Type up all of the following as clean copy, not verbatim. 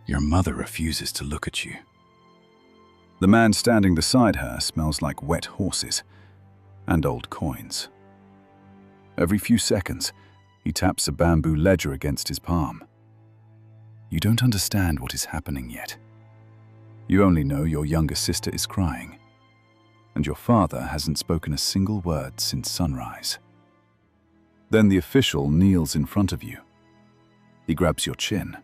Your mother refuses to look at you. The man standing beside her smells like wet horses and old coins. Every few seconds, he taps a bamboo ledger against his palm. You don't understand what is happening yet. You only know your younger sister is crying, and your father hasn't spoken a single word since sunrise. Then the official kneels in front of you. He grabs your chin,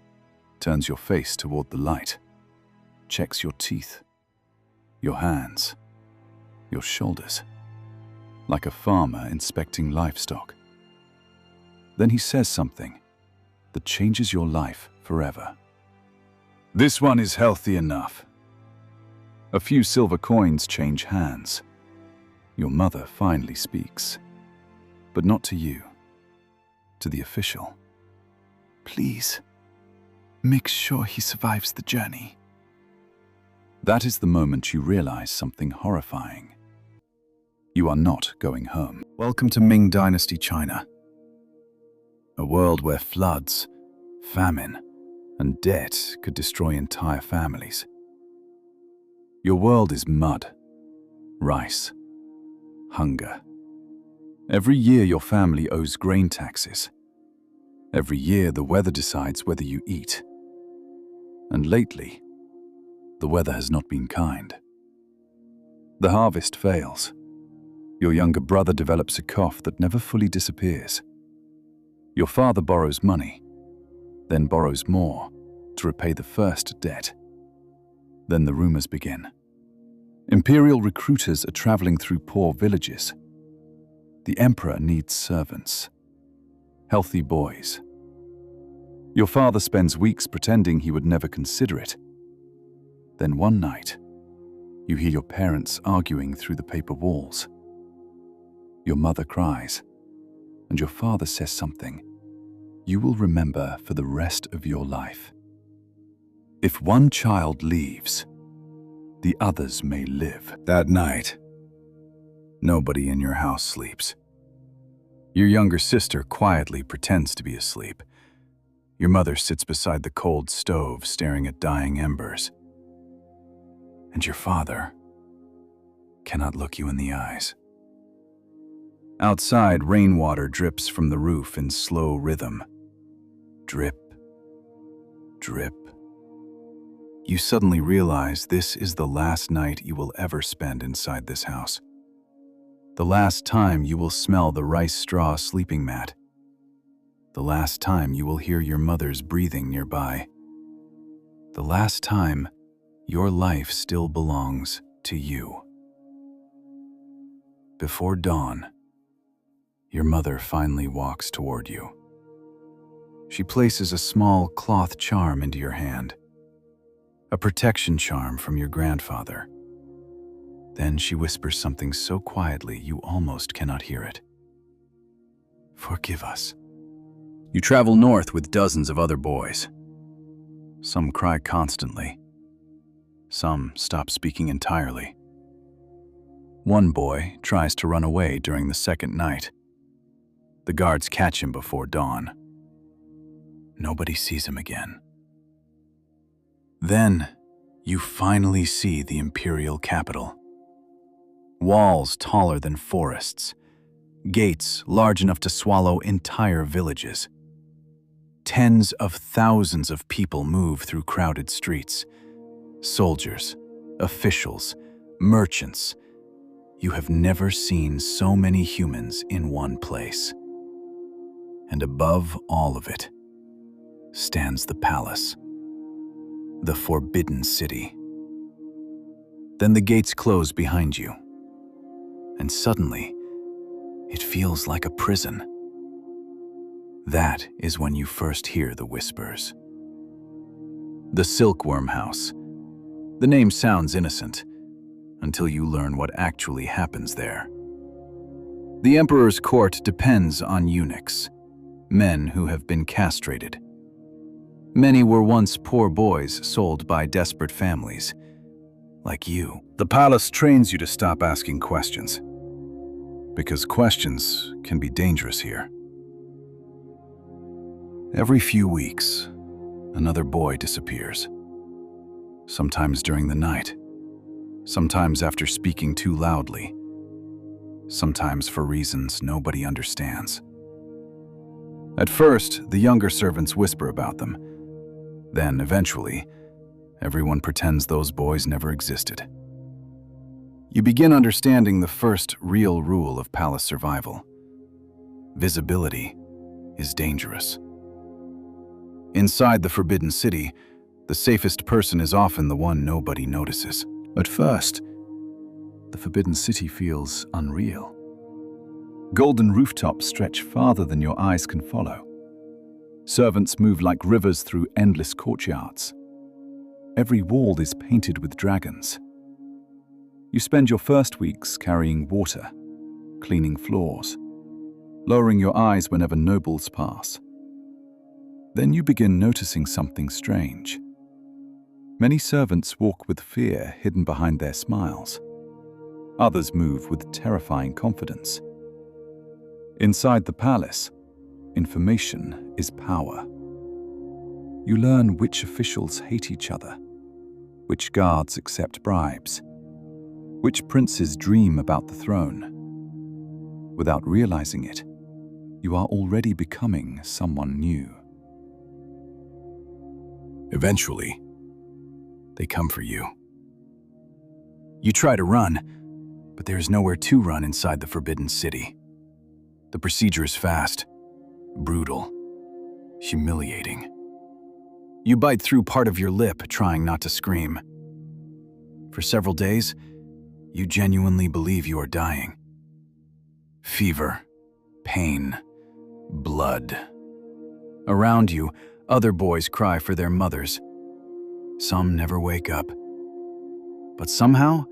turns your face toward the light, checks your teeth, your hands, your shoulders, like a farmer inspecting livestock. Then he says something that changes your life forever. This one is healthy enough. A few silver coins change hands. Your mother finally speaks, but not to you, to the official. Please, make sure he survives the journey. That is the moment you realize something horrifying. You are not going home. Welcome to Ming Dynasty China, a world where floods, famine, and debt could destroy entire families. Your world is mud, rice, hunger. Every year your family owes grain taxes. Every year the weather decides whether you eat. And lately, the weather has not been kind. The harvest fails. Your younger brother develops a cough that never fully disappears. Your father borrows money, then borrows more to repay the first debt. Then the rumors begin. Imperial recruiters are traveling through poor villages. The emperor needs servants, healthy boys. Your father spends weeks pretending he would never consider it. Then one night, you hear your parents arguing through the paper walls. Your mother cries, and your father says something you will remember for the rest of your life. If one child leaves, the others may live. That night, nobody in your house sleeps. Your younger sister quietly pretends to be asleep. Your mother sits beside the cold stove staring at dying embers. And your father cannot look you in the eyes. Outside, rainwater drips from the roof in slow rhythm. Drip, drip. You suddenly realize this is the last night you will ever spend inside this house. The last time you will smell the rice straw sleeping mat. The last time you will hear your mother's breathing nearby. The last time your life still belongs to you. Before dawn, your mother finally walks toward you. She places a small cloth charm into your hand, a protection charm from your grandfather. Then she whispers something so quietly you almost cannot hear it. Forgive us. You travel north with dozens of other boys. Some cry constantly. Some stop speaking entirely. One boy tries to run away during the second night. The guards catch him before dawn. Nobody sees him again. Then, you finally see the Imperial capital. Walls taller than forests. Gates large enough to swallow entire villages. Tens of thousands of people move through crowded streets. Soldiers, officials, merchants. You have never seen so many humans in one place. And above all of it stands the palace, the Forbidden City. Then the gates close behind you, and suddenly it feels like a prison. That is when you first hear the whispers. The Silkworm House. The name sounds innocent until you learn what actually happens there. The emperor's court depends on eunuchs, men who have been castrated. Many were once poor boys sold by desperate families, like you. The palace trains you to stop asking questions, because questions can be dangerous here. Every few weeks, another boy disappears. Sometimes during the night, sometimes after speaking too loudly, sometimes for reasons nobody understands. At first, the younger servants whisper about them. Then, eventually, everyone pretends those boys never existed. You begin understanding the first real rule of palace survival. Visibility is dangerous. Inside the Forbidden City, the safest person is often the one nobody notices. At first, the Forbidden City feels unreal. Golden rooftops stretch farther than your eyes can follow. Servants move like rivers through endless courtyards. Every wall is painted with dragons. You spend your first weeks carrying water, cleaning floors, lowering your eyes whenever nobles pass. Then you begin noticing something strange. Many servants walk with fear hidden behind their smiles. Others move with terrifying confidence. Inside the palace, information is power. You learn which officials hate each other, which guards accept bribes, which princes dream about the throne. Without realizing it, you are already becoming someone new. Eventually, they come for you. You try to run, but there is nowhere to run inside the Forbidden City. The procedure is fast, brutal, humiliating. You bite through part of your lip, trying not to scream. For several days, you genuinely believe you are dying. Fever, pain, blood. Around you, other boys cry for their mothers. Some never wake up. But somehow,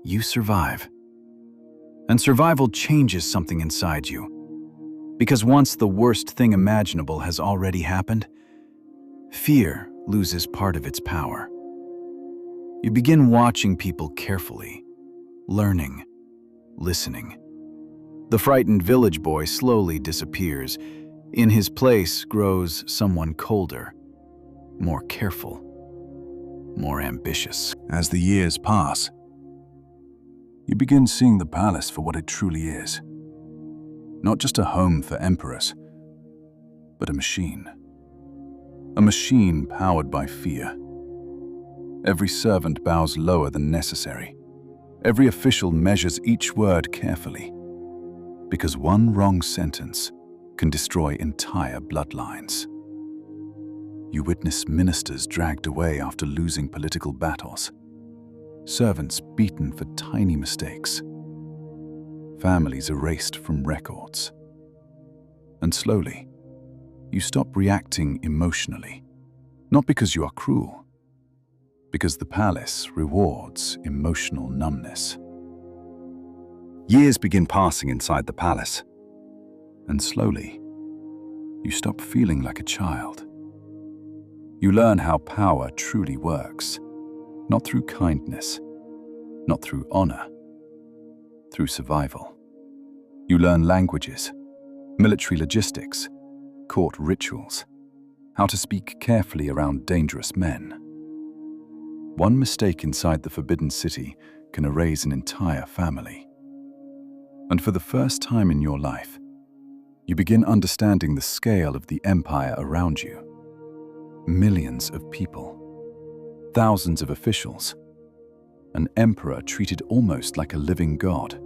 you survive. And survival changes something inside you. Because once the worst thing imaginable has already happened, fear loses part of its power. You begin watching people carefully, learning, listening. The frightened village boy slowly disappears. In his place grows someone colder, more careful, more ambitious. As the years pass, you begin seeing the palace for what it truly is. Not just a home for emperors, but a machine. A machine powered by fear. Every servant bows lower than necessary. Every official measures each word carefully. Because one wrong sentence can destroy entire bloodlines. You witness ministers dragged away after losing political battles. Servants beaten for tiny mistakes. Families erased from records. And slowly, you stop reacting emotionally. Not because you are cruel, because the palace rewards emotional numbness. Years begin passing inside the palace, and slowly, you stop feeling like a child. You learn how power truly works, not through kindness, not through honor, through survival. You learn languages, military logistics, court rituals, how to speak carefully around dangerous men. One mistake inside the Forbidden City can erase an entire family. And for the first time in your life, you begin understanding the scale of the empire around you. Millions of people, thousands of officials, an emperor treated almost like a living god.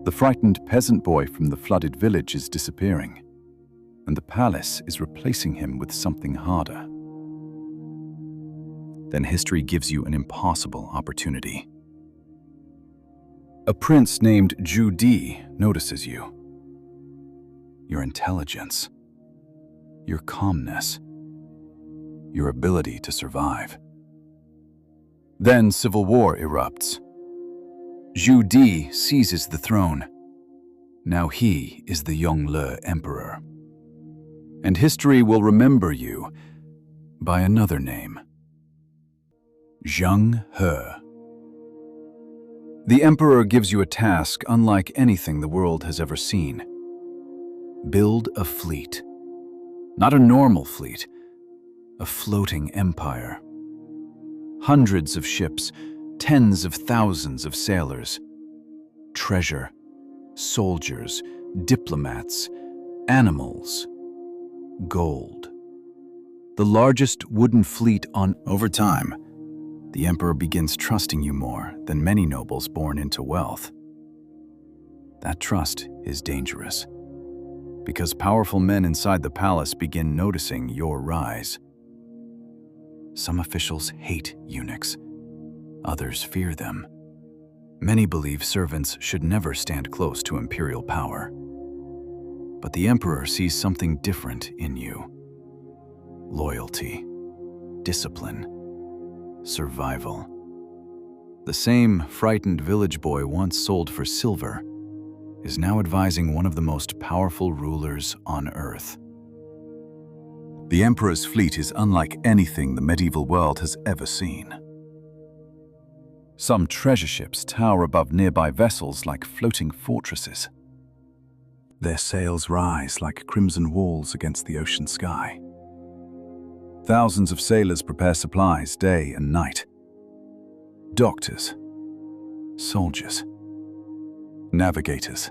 The frightened peasant boy from the flooded village is disappearing, and the palace is replacing him with something harder. Then history gives you an impossible opportunity. A prince named Zhu Di notices you. Your intelligence, your calmness, your ability to survive. Then civil war erupts. Zhu Di seizes the throne. Now he is the Yongle Emperor. And history will remember you by another name. Zheng He. The Emperor gives you a task unlike anything the world has ever seen. Build a fleet. Not a normal fleet, a floating empire. Hundreds of ships, tens of thousands of sailors, treasure, soldiers, diplomats, animals, gold. The largest wooden fleet on. Over time, the emperor begins trusting you more than many nobles born into wealth. That trust is dangerous, because powerful men inside the palace begin noticing your rise. Some officials hate eunuchs, others fear them. Many believe servants should never stand close to imperial power. But the emperor sees something different in you. Loyalty, discipline, survival. The same frightened village boy once sold for silver is now advising one of the most powerful rulers on Earth. The emperor's fleet is unlike anything the medieval world has ever seen. Some treasure ships tower above nearby vessels like floating fortresses. Their sails rise like crimson walls against the ocean sky. Thousands of sailors prepare supplies day and night. Doctors, soldiers, navigators,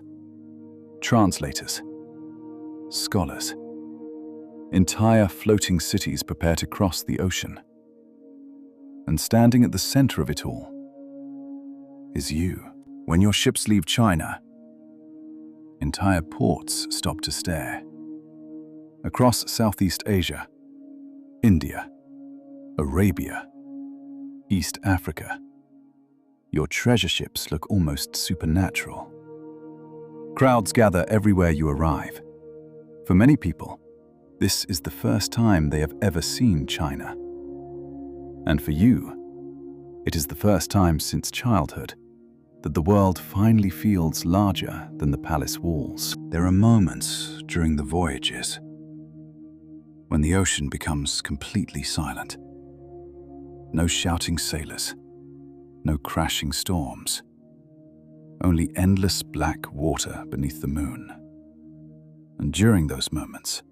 translators, scholars. Entire floating cities prepare to cross the ocean. And standing at the center of it all is you. When your ships leave China, entire ports stop to stare. Across Southeast Asia, India, Arabia, East Africa, your treasure ships look almost supernatural. Crowds gather everywhere you arrive. For many people, this is the first time they have ever seen China. And for you, it is the first time since childhood that the world finally feels larger than the palace walls. There are moments during the voyages when the ocean becomes completely silent. No shouting sailors, no crashing storms, only endless black water beneath the moon. And during those moments,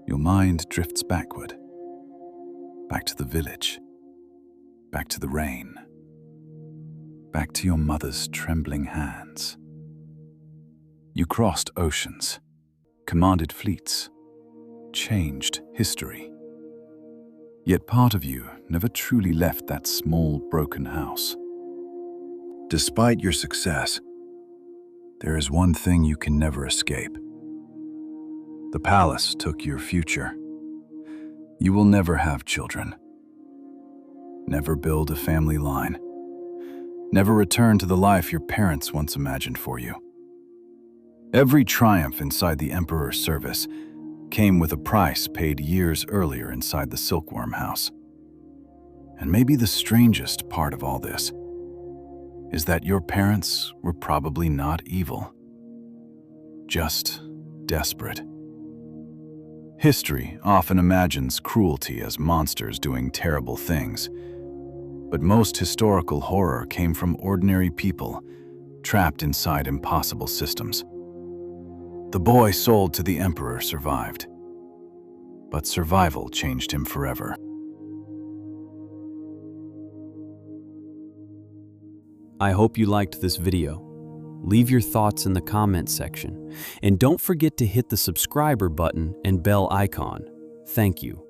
your mind drifts backward, back to the village, back to the rain, back to your mother's trembling hands. You crossed oceans, commanded fleets, changed history. Yet part of you never truly left that small, broken house. Despite your success, there is one thing you can never escape. The palace took your future. You will never have children, never build a family line, never return to the life your parents once imagined for you. Every triumph inside the emperor's service came with a price paid years earlier inside the silkworm house. And maybe the strangest part of all this is that your parents were probably not evil, just desperate. History often imagines cruelty as monsters doing terrible things, but most historical horror came from ordinary people trapped inside impossible systems. The boy sold to the emperor survived, but survival changed him forever. I hope you liked this video. Leave your thoughts in the comment section, and don't forget to hit the subscriber button and bell icon. Thank you.